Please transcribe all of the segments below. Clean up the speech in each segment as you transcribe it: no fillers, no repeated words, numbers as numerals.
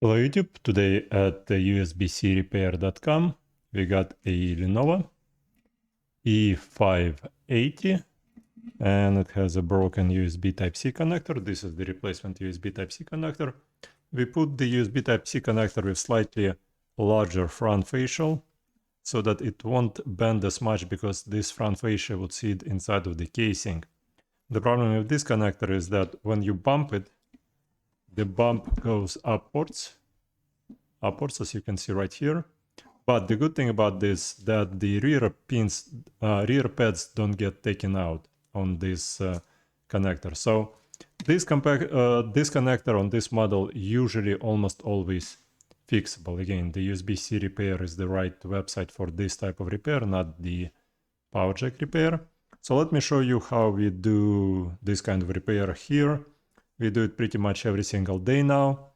Hello YouTube, today at usbcrepair.com we got a Lenovo E580 and it has a broken USB Type-C connector. This is the replacement USB Type-C connector. We put the USB Type-C connector with slightly larger front facial so that it won't bend as much because this front fascia would sit inside of the casing. The problem with this connector is that when you bump it, the bump goes upwards as you can see right here. But the good thing about this that the rear pins, rear pads don't get taken out on this connector. So this connector on this model usually almost always fixable. Again, the USB-C repair is the right website for this type of repair, not the Power Jack repair. So let me show you how we do this kind of repair here. We do it pretty much every single day now.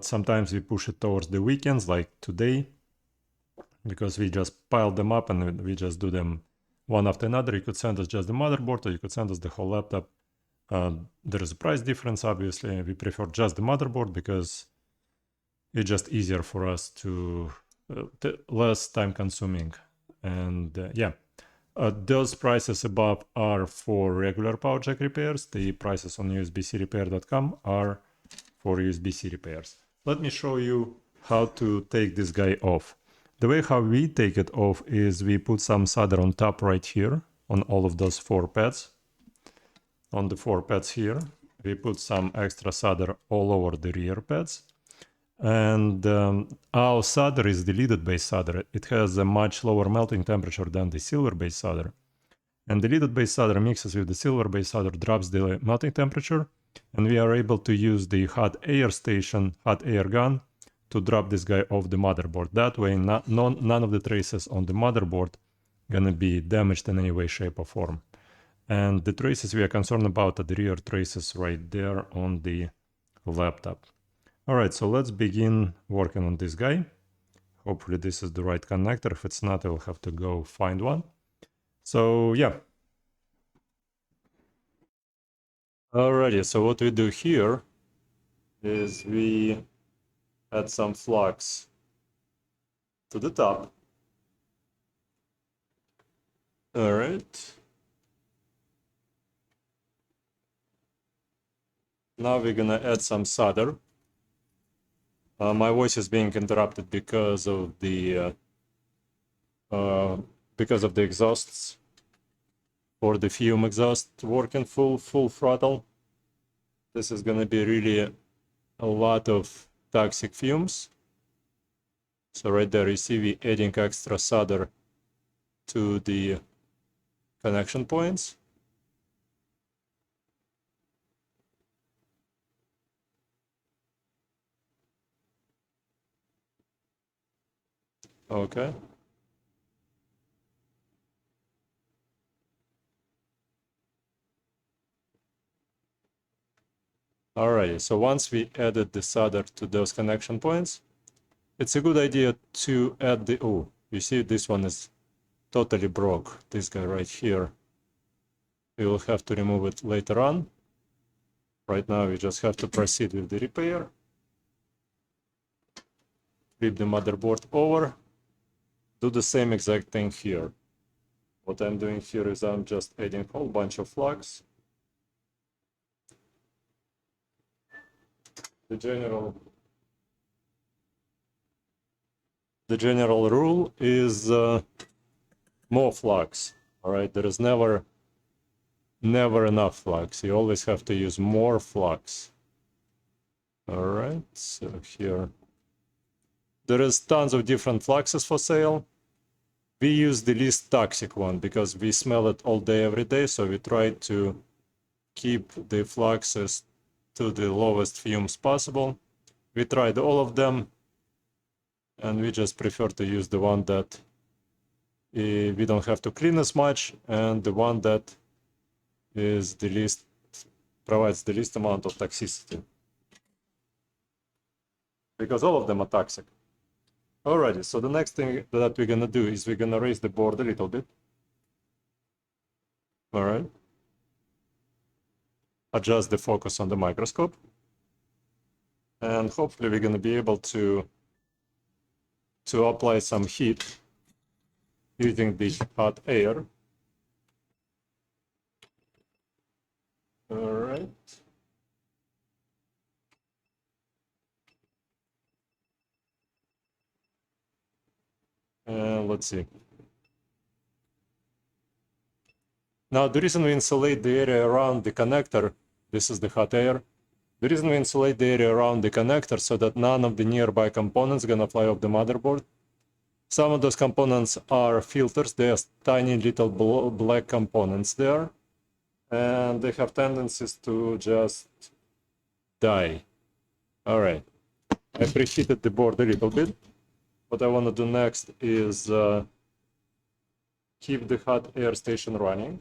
Sometimes we push it towards the weekends, like today, because we just pile them up and we just do them one after another. You could send us just the motherboard, or you could send us the whole laptop. There is a price difference, obviously. We prefer just the motherboard because it's just easier for us to less time consuming. And yeah, those prices above are for regular Power Jack repairs. The prices on usbcrepair.com are for USB-C repairs. Let me show you how to take this guy off. The way how we take it off is we put some solder on top right here on all of those 4 pads. On the 4 pads here, we put some extra solder all over the rear pads. And our solder is the leaded-based solder. It has a much lower melting temperature than the silver-based solder. And the leaded-based solder mixes with the silver-based solder, drops the melting temperature, and we are able to use the hot air station, hot air gun, to drop this guy off the motherboard. That way, none of the traces on the motherboard gonna be damaged in any way, shape, or form. And the traces we are concerned about are the rear traces right there on the laptop. All right, so let's begin working on this guy. Hopefully this is the right connector. If it's not, I will have to go find one. So yeah. Alrighty, so what we do here is we add some flux to the top. Alright. Now we're gonna add some solder. My voice is being interrupted because of the exhausts. For the fume exhaust working full throttle. This is gonna be really a lot of toxic fumes. So right there you see we adding extra solder to the connection points. Okay. Alright, so once we added the solder to those connection points, it's a good idea to add the, oh, you see this one is totally broke, this guy right here. We will have to remove it later on. Right now we just have to proceed with the repair. Flip the motherboard over. Do the same exact thing here. What I'm doing here is I'm just adding a whole bunch of flux. The general rule is more flux. All right, there is never enough flux. You always have to use more flux. All right, so here there is tons of different fluxes for sale. We use the least toxic one because we smell it all day every day, so we try to keep the fluxes to the lowest fumes possible. We tried all of them, and we just prefer to use the one that we don't have to clean as much, and the one that is the least, provides the least amount of toxicity, because all of them are toxic. Alrighty, so the next thing that we're gonna do is we're gonna raise the board a little bit. Alright. Adjust the focus on the microscope. And hopefully we're going to be able to apply some heat using this hot air. All right. Let's see. Now, the reason we insulate the area around the connector, this is the hot air. The reason we insulate the area around the connector so that none of the nearby components gonna fly off the motherboard. Some of those components are filters. They are tiny little black components there, and they have tendencies to just die. All right, I preheated the board a little bit. What I want to do next is keep the hot air station running.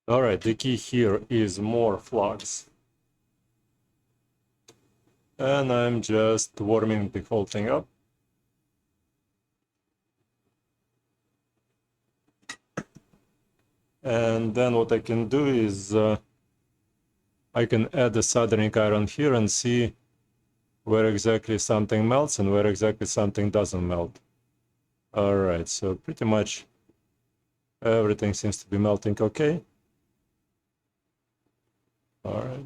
All right, the key here is more flux. And I'm just warming the whole thing up. And then what I can do is I can add a soldering iron here and see where exactly something melts and where exactly something doesn't melt. All right, so pretty much everything seems to be melting okay. All right.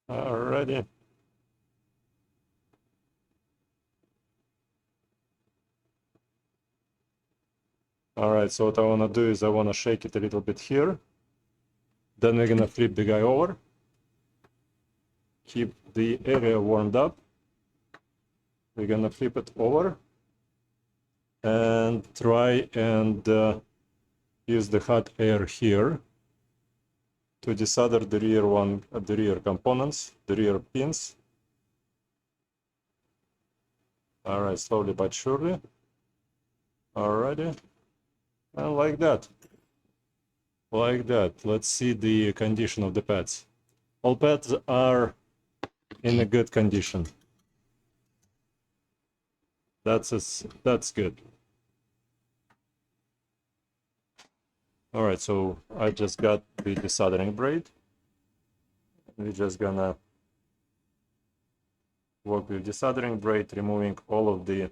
Alrighty. All right, so what I want to do is I want to shake it a little bit here. Then we're going to flip the guy over. Keep the area warmed up. We're going to flip it over and try and use the hot air here to desolder the rear components, the rear pins. All right, slowly but surely. Alrighty, and like that. Like that. Let's see the condition of the pads. All pads are in a good condition. That's good. All right, so I just got the desoldering braid. We're just gonna work with desoldering braid, removing all of the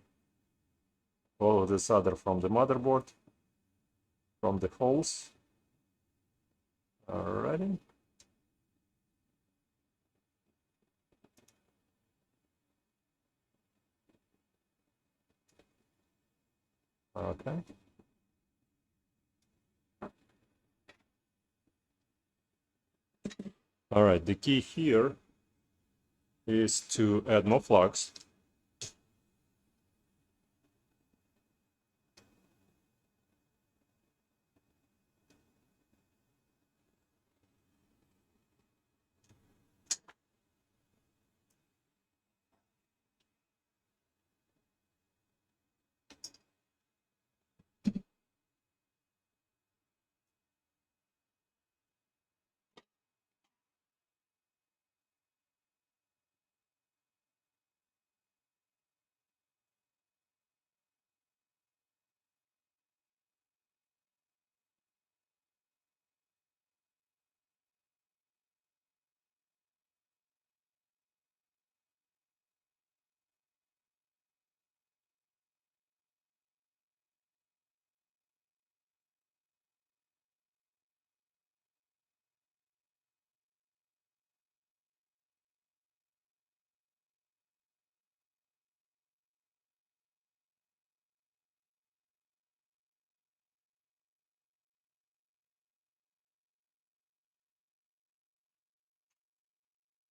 solder from the motherboard, from the holes. Alrighty. Okay. All right, the key here is to add more flux.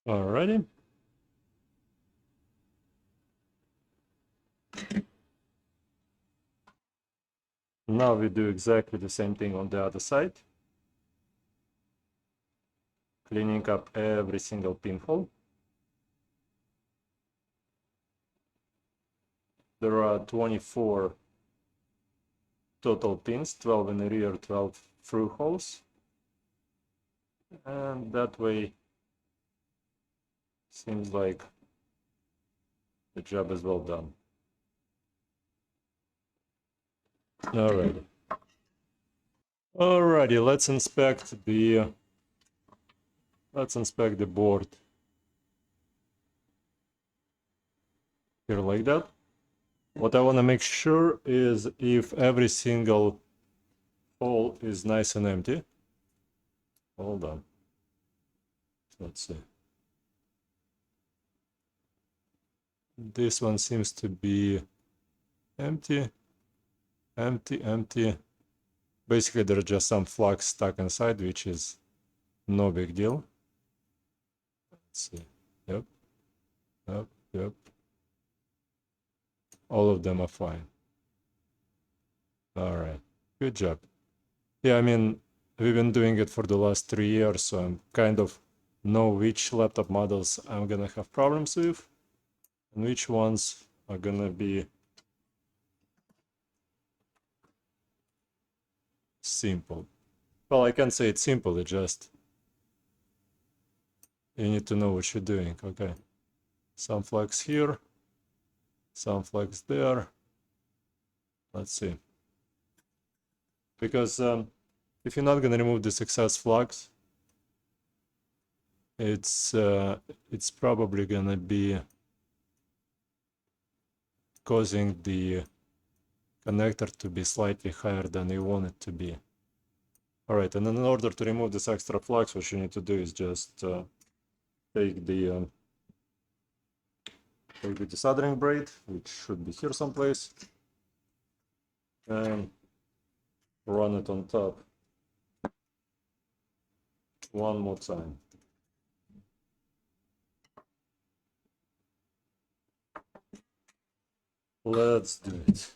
Alrighty. Now we do exactly the same thing on the other side. Cleaning up every single pinhole. There are 24 total pins, 12 in the rear, 12 through holes. And that way, seems like the job is well done. Alrighty. Alrighty, let's inspect the board here like that. What I want to make sure is if every single hole is nice and empty. Hold on. Let's see. This one seems to be empty, empty, empty. Basically, there's just some flux stuck inside, which is no big deal. Let's see. Yep. Yep. Yep. All of them are fine. All right. Good job. Yeah, I mean, we've been doing it for the last 3 years, so I'm kind of know which laptop models I'm gonna have problems with and which ones are gonna be simple. Well, I can't say it's simple, it just you need to know what you're doing. Okay. Some flux here, some flux there. Let's see. Because if you're not gonna remove this excess flux, it's probably gonna be causing the connector to be slightly higher than you want it to be. All right, and then in order to remove this extra flux, what you need to do is just take the desoldering braid, which should be here someplace, and run it on top one more time. Let's do it.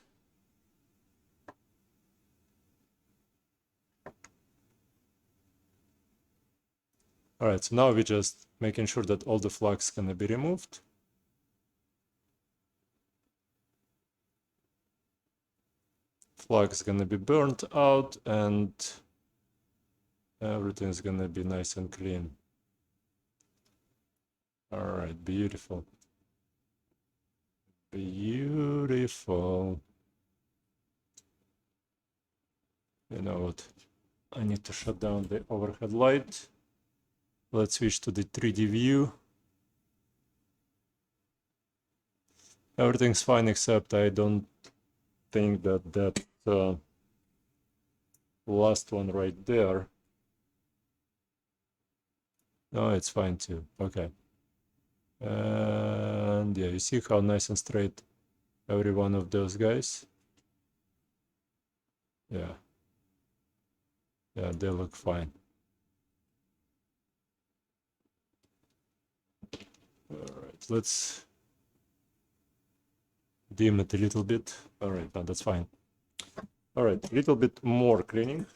All right, so now we're just making sure that all the flux can be removed. Flux is gonna be burnt out and everything's gonna be nice and clean. All right, beautiful. Beautiful. You know what? I need to shut down the overhead light. Let's switch to the 3D view. Everything's fine except I don't think that last one right there. No, it's fine too. Okay. And yeah, you see how nice and straight every one of those guys? Yeah. Yeah, they look fine. All right, let's dim it a little bit. All right, no, that's fine. All right, a little bit more cleaning.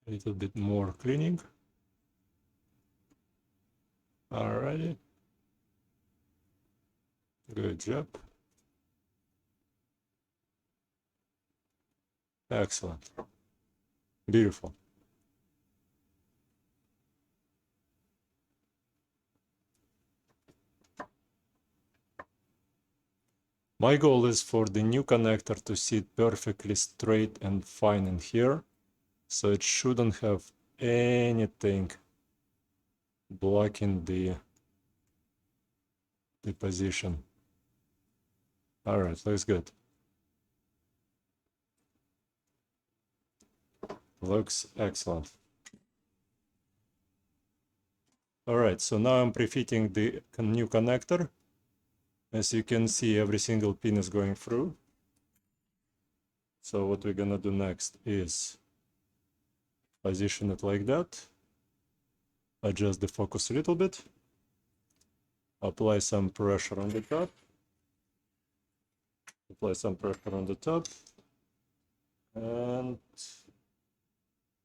A little bit more cleaning. Alrighty. Good job. Excellent. Beautiful. My goal is for the new connector to sit perfectly straight and fine in here, so it shouldn't have anything blocking the position. All right, looks good. Looks excellent. All right, so now I'm prefitting the new connector. As you can see, every single pin is going through. So what we're gonna do next is position it like that. Adjust the focus a little bit. Apply some pressure on the top. Apply some pressure on the top. And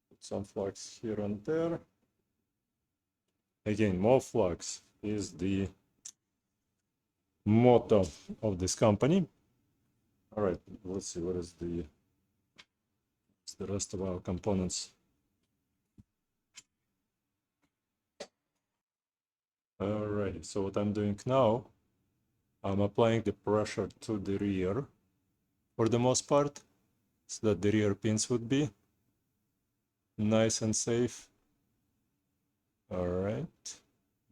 put some flux here and there. Again, more flux is the motto of this company. All right, let's see what is the rest of our components. All right. Alrighty, so what I'm doing now, I'm applying the pressure to the rear for the most part, so that the rear pins would be nice and safe. Alright.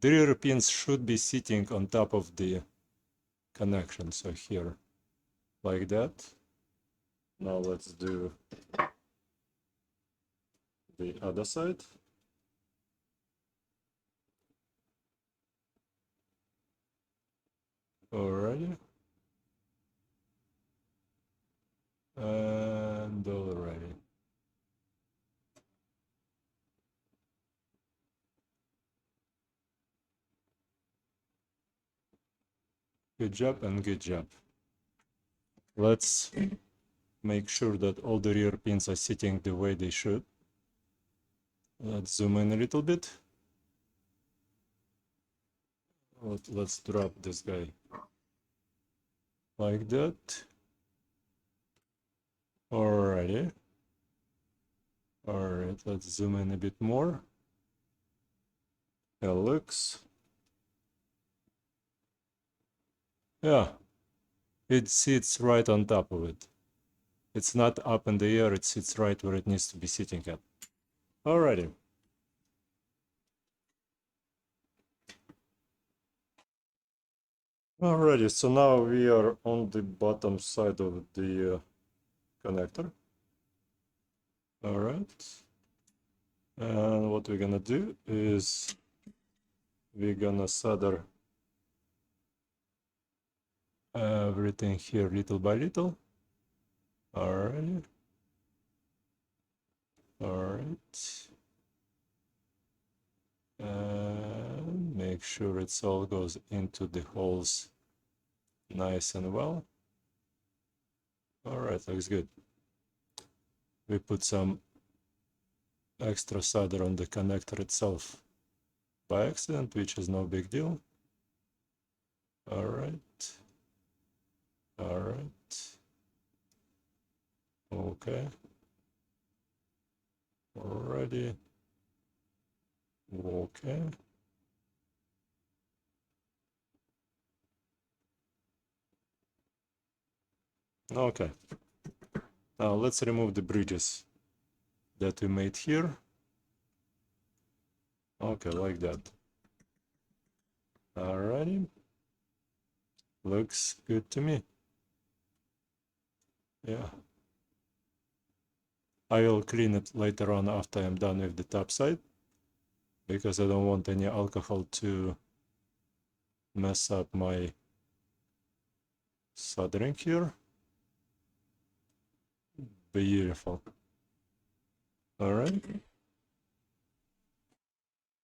The rear pins should be sitting on top of the connection, so here, like that. Now let's do the other side. Alrighty. And alrighty. Good job and good job. Let's make sure that all the rear pins are sitting the way they should. Let's zoom in a little bit. Let's drop this guy like that. Alrighty. Alright, let's zoom in a bit more. It looks. Yeah, it sits right on top of it. It's not up in the air, it sits right where it needs to be sitting at. Alrighty. Alrighty, so now we are on the bottom side of the connector. Alright. And what we're gonna do is we're gonna solder everything here little by little. Alright. Alright. And make sure it all goes into the holes nice and well. Alright, looks good. We put some extra solder on the connector itself by accident, which is no big deal. Alright. Alright. Okay. Alrighty. Okay. Okay. Now let's remove the bridges that we made here. Okay, like that. Alrighty. Looks good to me. Yeah. I will clean it later on after I'm done with the top side, because I don't want any alcohol to mess up my soldering here. Beautiful. Alright.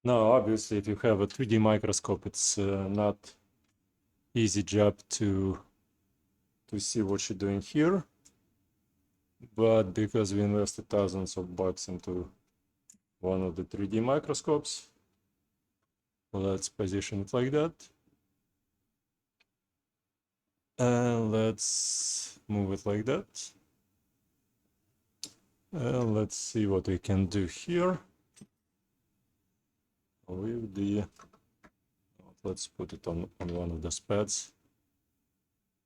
Now, obviously, if you have a 3D microscope, it's not easy job to see what you're doing here. But because we invested thousands of bucks into one of the 3D microscopes, let's position it like that. And let's move it like that. And let's see what we can do here with the, let's put it on one of the pads.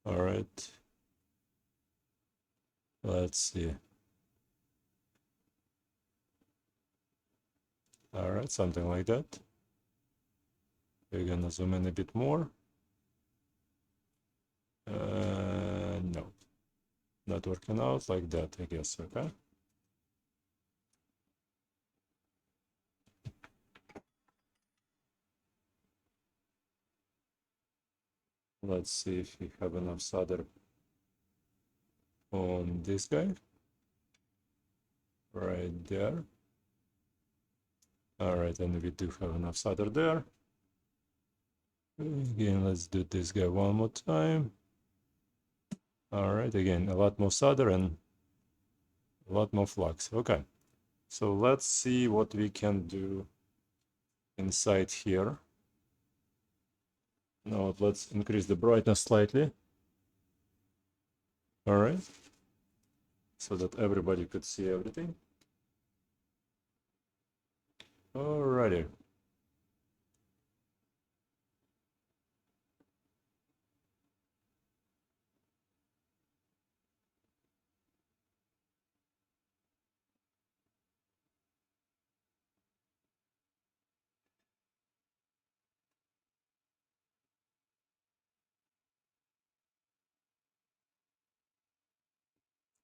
All right. Let's see. All right, something like that. We're gonna zoom in a bit more. No, not working out like that, I guess. Okay. Let's see if we have enough solder on this guy. Right there. All right, and we do have enough solder there. Again, let's do this guy one more time. All right, again, a lot more solder and a lot more flux. Okay, so let's see what we can do inside here. Now let's increase the brightness slightly. All right, so that everybody could see everything. Alrighty.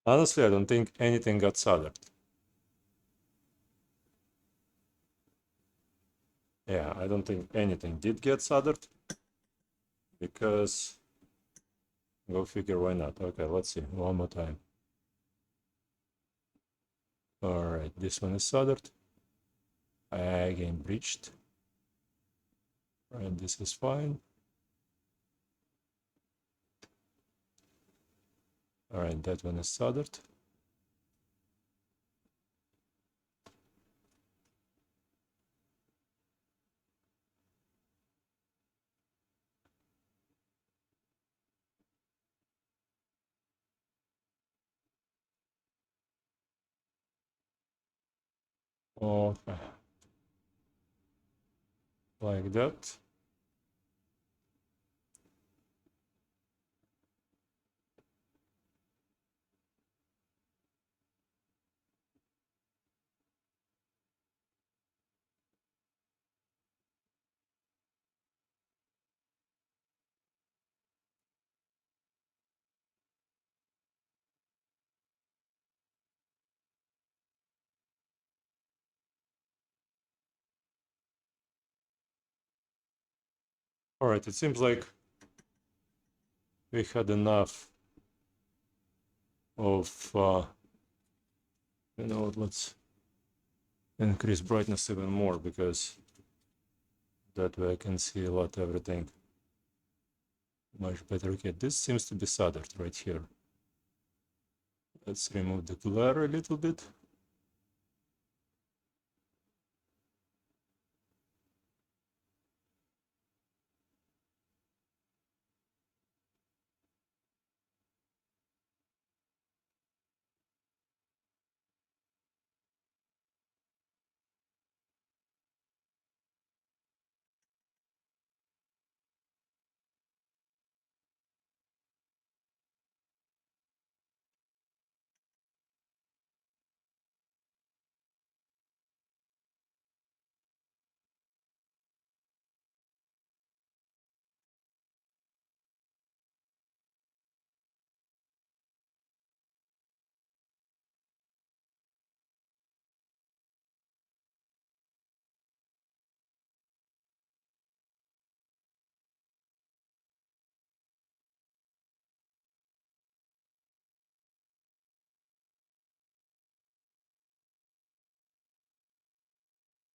Honestly, I don't think anything got soldered. Yeah, I don't think anything did get soldered, because go figure, why not? Okay, let's see one more time. All right, this one is soldered. Again, breached. All right, this is fine. All right, that one is soldered. Okay, like that. All right, it seems like we had enough of, you know, let's increase brightness even more, because that way I can see a lot everything much better. Okay, this seems to be soldered right here. Let's remove the glare a little bit.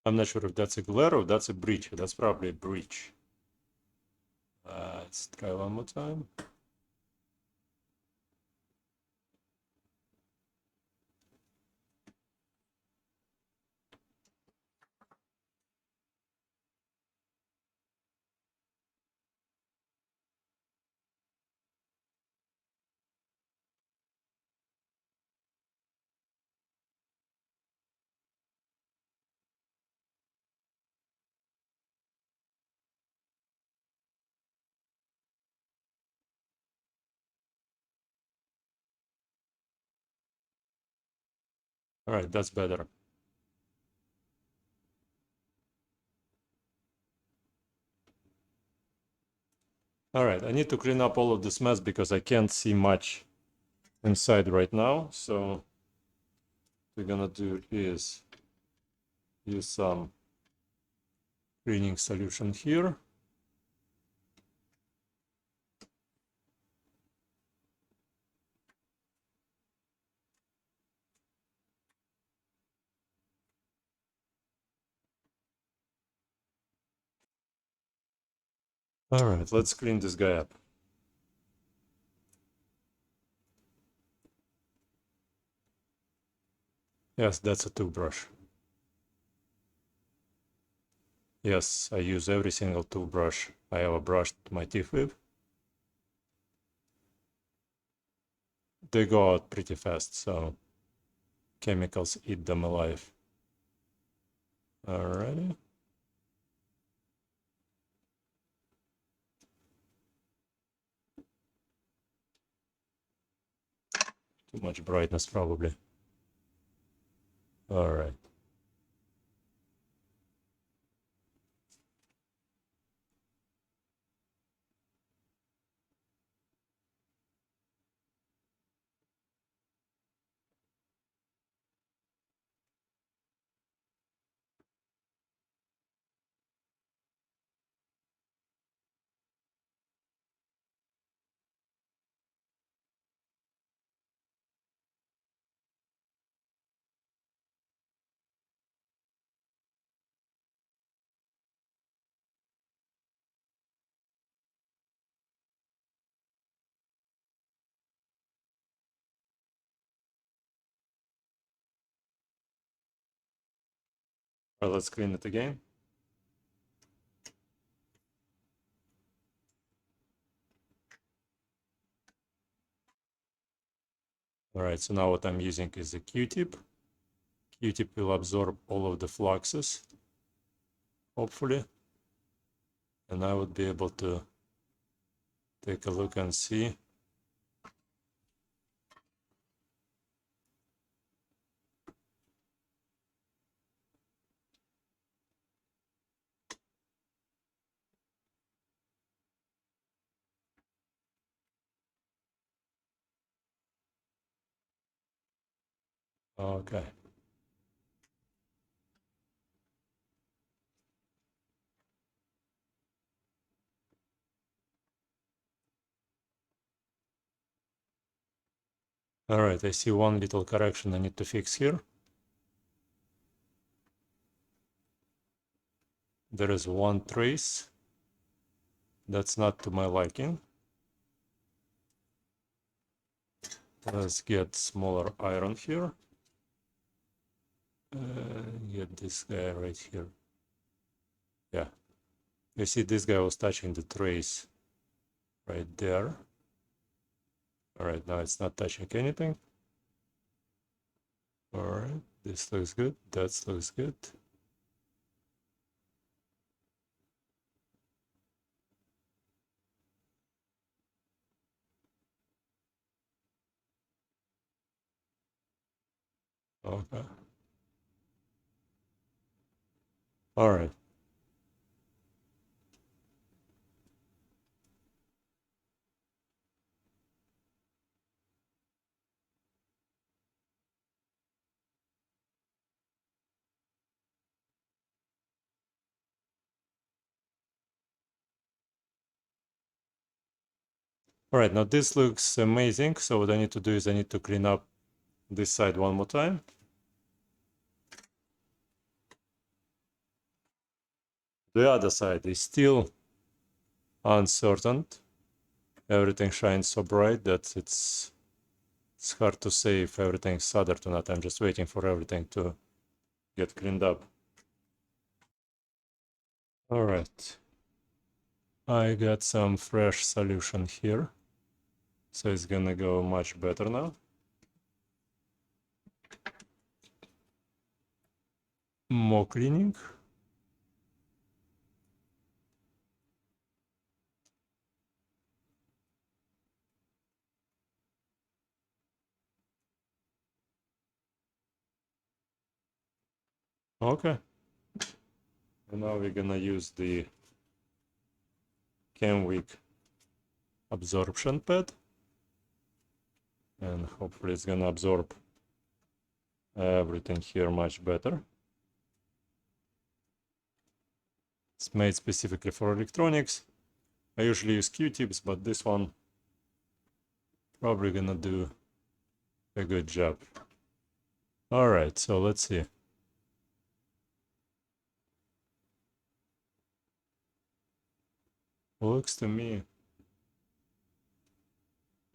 I'm not sure if that's a glare or that's a breach. That's probably a breach. Let's try one more time. All right, that's better. All right, I need to clean up all of this mess because I can't see much inside right now. So what we're gonna do is use some cleaning solution here. All right, let's clean this guy up. Yes, that's a toothbrush. Yes, I use every single toothbrush I ever brushed my teeth with. They go out pretty fast, so chemicals eat them alive. Alrighty. Too much brightness, probably. Alright. Well, let's clean it again. All right, so now what I'm using is a Q-tip. Q-tip will absorb all of the fluxes, hopefully. And I would be able to take a look and see. Okay. All right, I see one little correction I need to fix here. There is one trace that's not to my liking. Let's get smaller iron here. Get this guy right here. Yeah. You see this guy was touching the trace right there. All right, now it's not touching anything. All right, this looks good. That looks good. Okay. All right. All right, now this looks amazing. So what I need to do is I need to clean up this side one more time. The other side is still uncertain. Everything shines so bright that it's hard to say if everything's soldered or not. I'm just waiting for everything to get cleaned up. All right. I got some fresh solution here. So it's gonna go much better now. More cleaning. Okay. And now we're gonna use the Camwick absorption pad. And hopefully it's gonna absorb everything here much better. It's made specifically for electronics. I usually use Q-tips, but this one probably gonna do a good job. All right, so let's see. Looks to me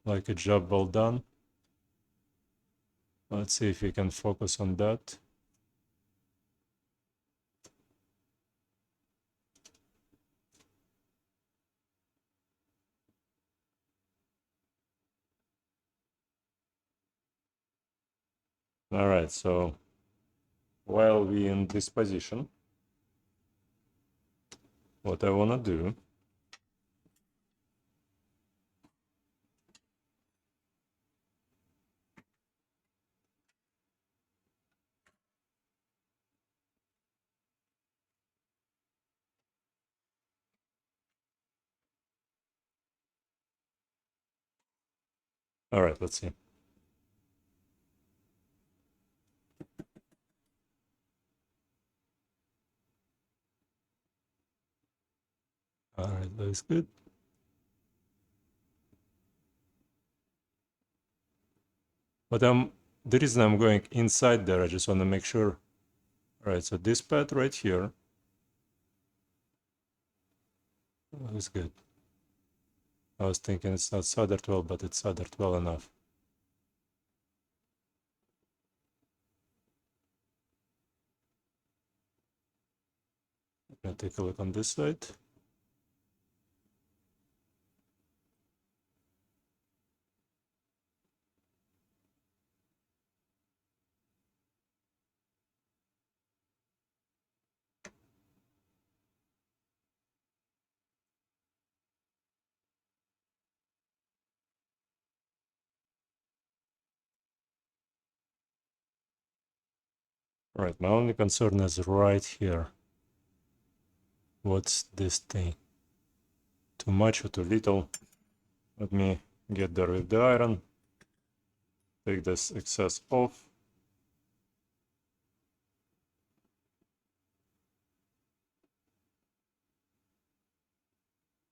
like a job well done. Let's see if we can focus on that. All right, so while we in this position, what I wanna do all right, let's see. All right, looks good. But the reason I'm going inside there, I just want to make sure. All right, so this pad right here looks good. I was thinking it's not soldered well, but it's soldered well enough. Gonna take a look on this side. Right, my only concern is right here. What's this thing? Too much or too little? Let me get there with the iron. Take this excess off.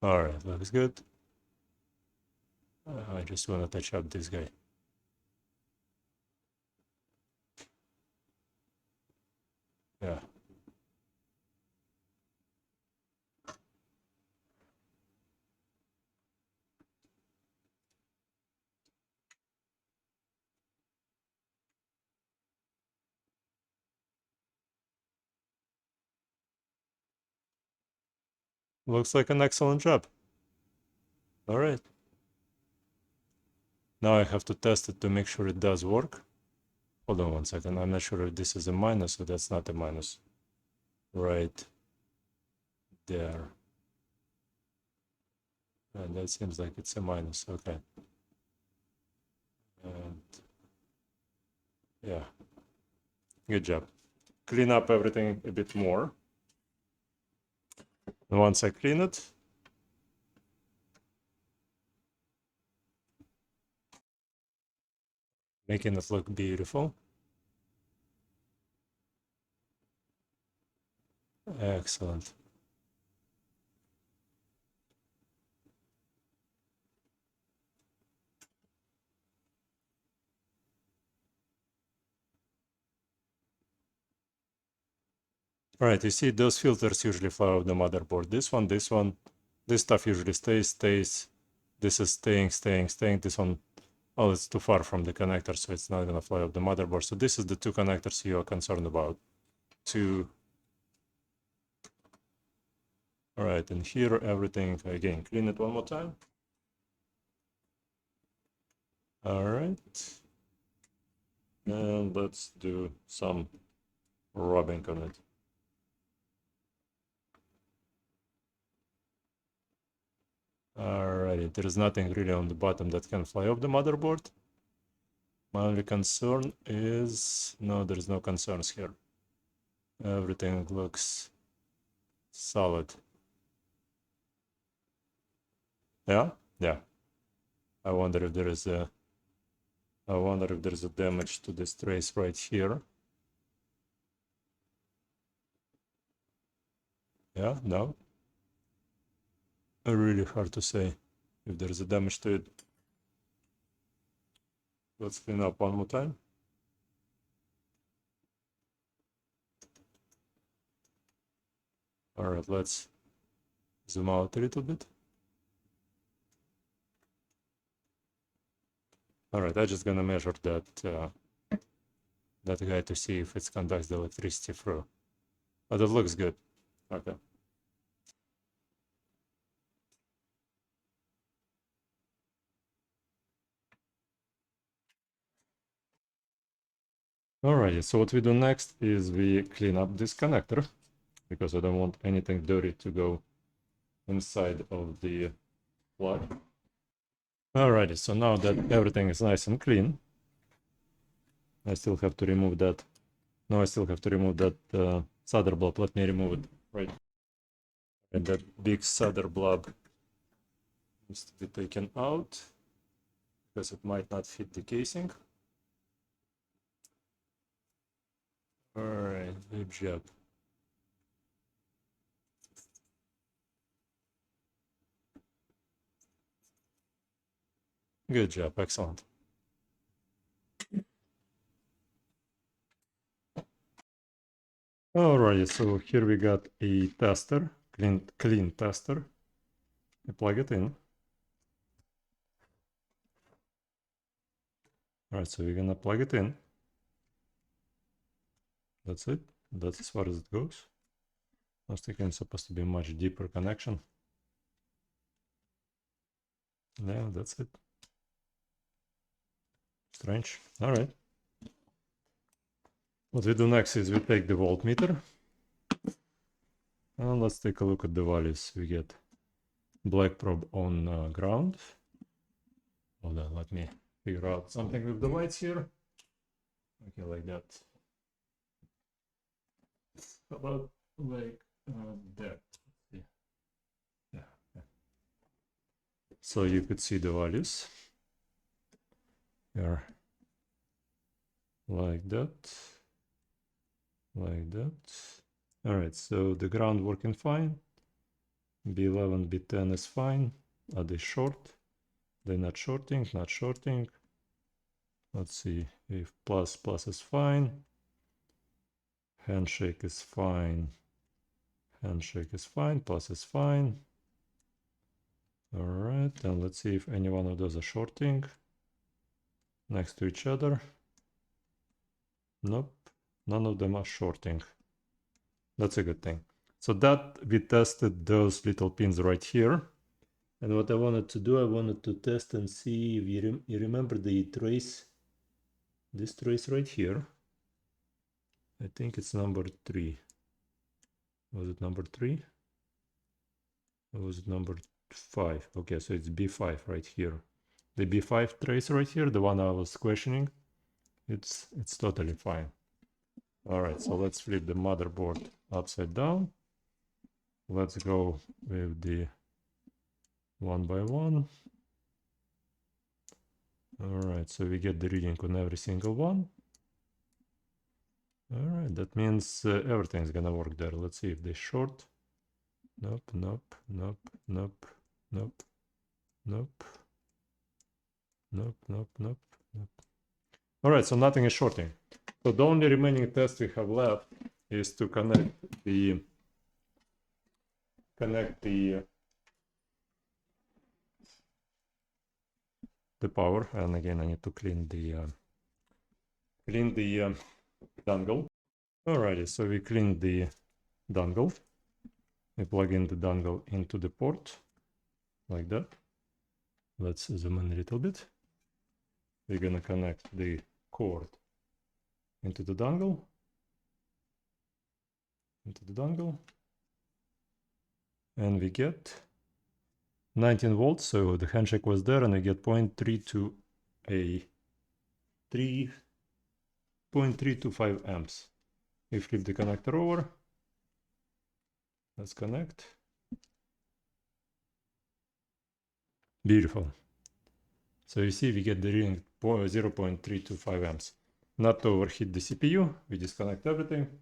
Alright, looks good. I just want to touch up this guy. Yeah. Looks like an excellent job. Alright. Now I have to test it to make sure it does work. Hold on 1 second. I'm not sure if this is a minus or that's not a minus. Right there. And that seems like it's a minus. Okay. And yeah. Good job. Clean up everything a bit more. And once I clean it, making it look beautiful. Excellent. All right, you see those filters usually fly off the motherboard. This one, this stuff usually stays. This is staying. This one, oh, it's too far from the connector, so it's not gonna fly off the motherboard. So this is the two connectors you are concerned about. All right, and here everything, again, clean it one more time. All right. And let's do some rubbing on it. Alrighty, there is nothing really on the bottom that can fly off the motherboard. My only concern is, no, there's no concerns here. Everything looks solid. Yeah? Yeah. I wonder if there is a damage to this trace right here. Yeah, no. Really hard to say if there is a damage to it. Let's clean up one more time. All right, let's zoom out a little bit. All right, I'm just gonna measure that guy to see if it conducts the electricity through. Oh, that looks good. Okay. Alrighty, so what we do next is we clean up this connector because I don't want anything dirty to go inside of the plug. Alrighty, so now that everything is nice and clean, I still have to remove that. No, I still have to remove that solder blob. Let me remove it right. And that big solder blob needs to be taken out because it might not fit the casing. Alright, good job. Good job, excellent. Alrighty, so here we got a tester, clean tester. I plug it in. Alright, so we're gonna plug it in. That's it. That's as far as it goes. I was thinking it's supposed to be a much deeper connection. Yeah, that's it. Strange. All right. What we do next is we take the voltmeter. And let's take a look at the values. We get black probe on ground. Hold on, let me figure out something with the lights here. Okay, like that. How about like that? Yeah. Yeah. So you could see the values here, like that, like that. All right, so the ground working fine. B11, B10 is fine. Are they short? They're not shorting, not shorting. Let's see if plus is fine. Handshake is fine. Handshake is fine. Plus is fine. All right, and let's see if any one of those are shorting next to each other. Nope, none of them are shorting. That's a good thing. So that we tested those little pins right here. And what I wanted to do, I wanted to test and see if you remember the trace, this trace right here. I think it's number 3. Was it number 3? Or was it number 5? Okay, so it's B5 right here. The B5 trace right here, the one I was questioning, it's totally fine. All right, so let's flip the motherboard upside down. Let's go with the one by one. All right, so we get the reading on every single one. All right, that means everything's gonna work there. Let's see if they short. Nope, nope, nope, nope, nope, nope, nope, nope, nope, nope. All right, so nothing is shorting. So the only remaining test we have left is to connect the power. And again, I need to clean the dongle. Alrighty, so we clean the dongle. We plug in the dongle into the port like that. Let's zoom in a little bit. We're gonna connect the cord into the dongle. And we get 19 volts, so the handshake was there, and we get 0.325 amps. We flip the connector over. Let's connect. Beautiful. So you see we get the reading 0.325 amps. Not to overheat the CPU, we disconnect everything.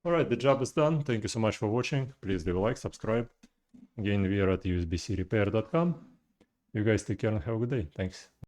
Alright, the job is done. Thank you so much for watching. Please leave a like, subscribe. Again, we are at usbcrepair.com. You guys take care and have a good day. Thanks.